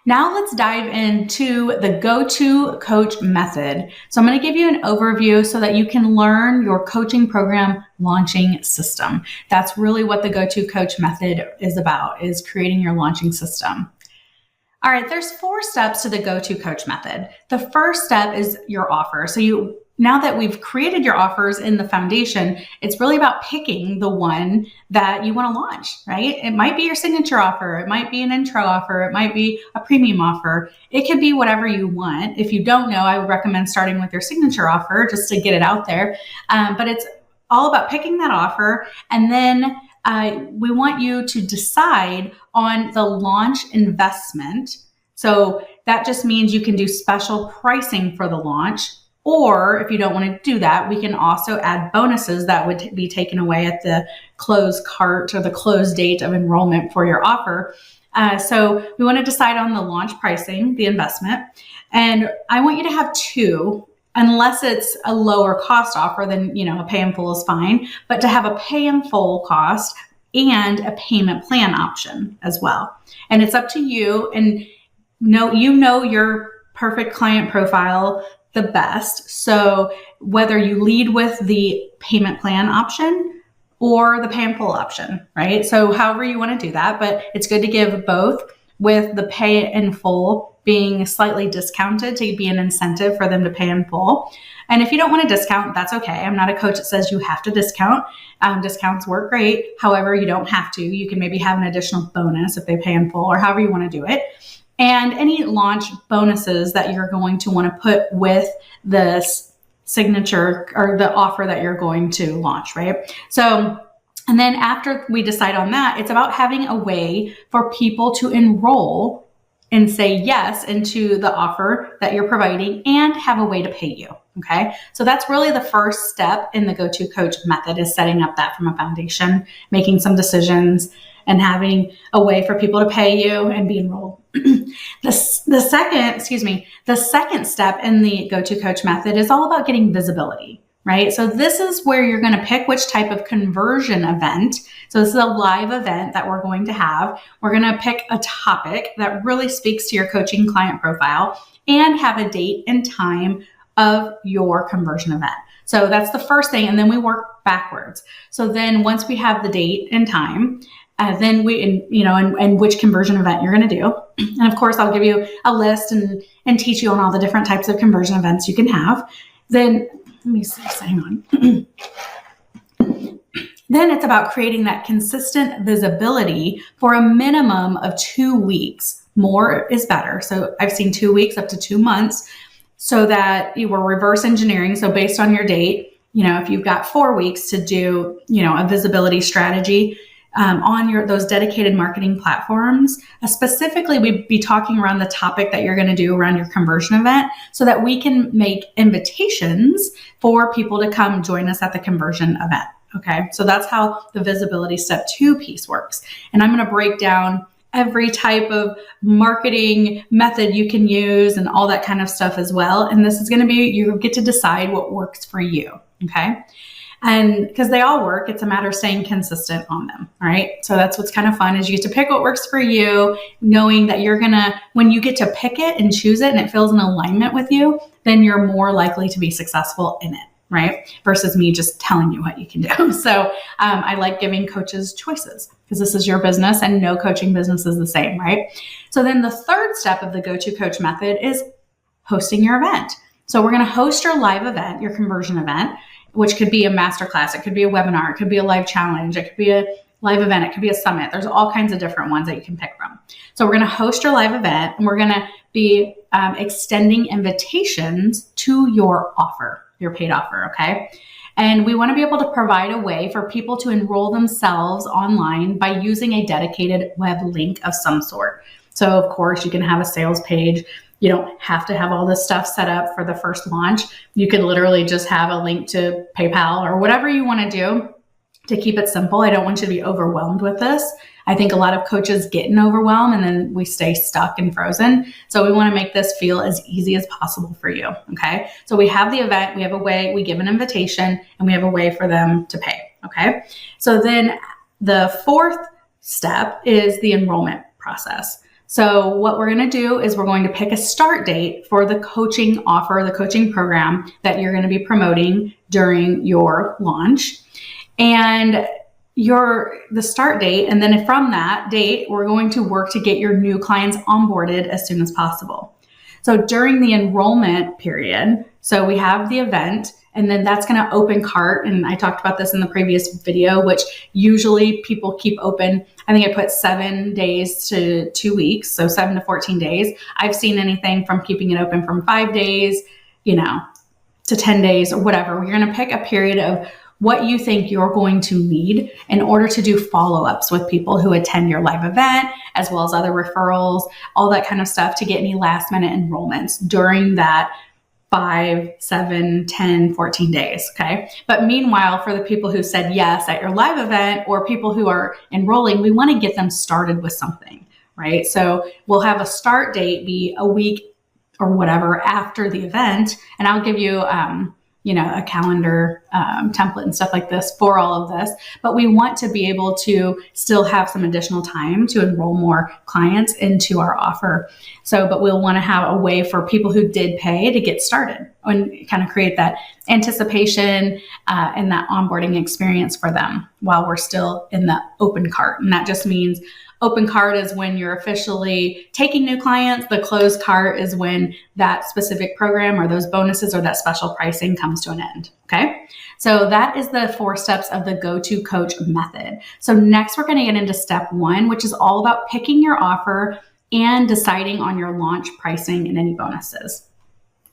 Now let's dive into the Go-To Coach method. So I'm going to give you an overview so that you can learn your coaching program launching system. That's really what the Go-To Coach method is about, is creating your launching system. All right, there's 4 steps to the Go-To Coach method. The first step is your offer. So now that we've created your offers in the foundation, it's really about picking the one that you want to launch, right? It might be your signature offer. It might be an intro offer. It might be a premium offer. It could be whatever you want. If you don't know, I would recommend starting with your signature offer just to get it out there. But it's all about picking that offer. And then we want you to decide on the launch investment. So that just means you can do special pricing for the launch. Or if you don't want to do that, we can also add bonuses that would be taken away at the close cart or the close date of enrollment for your offer. So we want to decide on the launch pricing, the investment. And I want you to have 2, unless it's a lower cost offer, then, a pay in full is fine. But to have a pay in full cost and a payment plan option as well. And it's up to you. And you know your perfect client profile the best. So whether you lead with the payment plan option or the pay in full option, right? So however you want to do that, but it's good to give both, with the pay in full being slightly discounted to be an incentive for them to pay in full. And if you don't want to discount, that's okay. I'm not a coach that says you have to discount. Discounts work great. However, you don't have to. You can maybe have an additional bonus if they pay in full, or however you want to do it. And any launch bonuses that you're going to want to put with this signature or the offer that you're going to launch, right? So, and then after we decide on that, it's about having a way for people to enroll and say yes into the offer that you're providing and have a way to pay you. Okay. So that's really the first step in the Go-To Coach method, is setting up that from a foundation, making some decisions, and having a way for people to pay you and be enrolled. The second step in the Go-To Coach method is all about getting visibility, right? So this is where you're going to pick which type of conversion event. So this is a live event that we're going to have. We're going to pick a topic that really speaks to your coaching client profile and have a date and time of your conversion event. So that's the first thing. And then we work backwards. So then once we have the date and time, then and which conversion event you're going to do. And of course, I'll give you a list and teach you on all the different types of conversion events you can have. Then, let me see, hang on. Then it's about creating that consistent visibility for a minimum of 2 weeks. More is better. So I've seen 2 weeks up to 2 months, so that you were reverse engineering. So based on your date, if you've got 4 weeks to do, a visibility strategy, on those dedicated marketing platforms. Specifically, we'd be talking around the topic that you're going to do around your conversion event, so that we can make invitations for people to come join us at the conversion event. Okay, so that's how the visibility step 2 piece works. And I'm going to break down every type of marketing method you can use and all that kind of stuff as well. And this is going to be, you get to decide what works for you. Okay. And because they all work, it's a matter of staying consistent on them. All right. So that's what's kind of fun, is you get to pick what works for you, knowing that when you get to pick it and choose it and it feels in alignment with you, then you're more likely to be successful in it. Right. Versus me just telling you what you can do. So I like giving coaches choices, because this is your business and no coaching business is the same. Right. So then the third step of the Go-To Coach method is hosting your event. So we're going to host your live event, your conversion event, which could be a masterclass. It could be a webinar. It could be a live challenge. It could be a live event. It could be a summit. There's all kinds of different ones that you can pick from. So we're going to host your live event, and we're going to be extending invitations to your offer, your paid offer. Okay. And we want to be able to provide a way for people to enroll themselves online by using a dedicated web link of some sort. So of course you can have a sales page. You don't have to have all this stuff set up for the first launch. You could literally just have a link to PayPal or whatever you want to do to keep it simple. I don't want you to be overwhelmed with this. I think a lot of coaches get an overwhelm and then we stay stuck and frozen. So we want to make this feel as easy as possible for you. Okay. So we have the event, we have a way, we give an invitation, and we have a way for them to pay. Okay. So then the fourth step is the enrollment process. So what we're going to do is we're going to pick a start date for the coaching offer, the coaching program that you're going to be promoting during your launch. And the start date, and then from that date, we're going to work to get your new clients onboarded as soon as possible. So during the enrollment period, so we have the event, and then that's going to open cart. And I talked about this in the previous video, which usually people keep open. I think I put 7 days to 2 weeks. So 7 to 14 days. I've seen anything from keeping it open from 5 days, to 10 days or whatever. We're going to pick a period of what you think you're going to need in order to do follow-ups with people who attend your live event, as well as other referrals, all that kind of stuff to get any last minute enrollments during that 5, 7, 10, 14 days. Okay. But meanwhile, for the people who said yes at your live event or people who are enrolling, we want to get them started with something, right? So we'll have a start date be a week or whatever after the event. And I'll give you, a calendar template and stuff like this for all of this. But we want to be able to still have some additional time to enroll more clients into our offer. But we'll want to have a way for people who did pay to get started and kind of create that anticipation and that onboarding experience for them while we're still in the open cart. And that just means open cart is when you're officially taking new clients. The closed cart is when that specific program or those bonuses or that special pricing comes to an end. Okay. So that is the 4 steps of the Go-To Coach method. So next we're going to get into step 1, which is all about picking your offer and deciding on your launch pricing and any bonuses.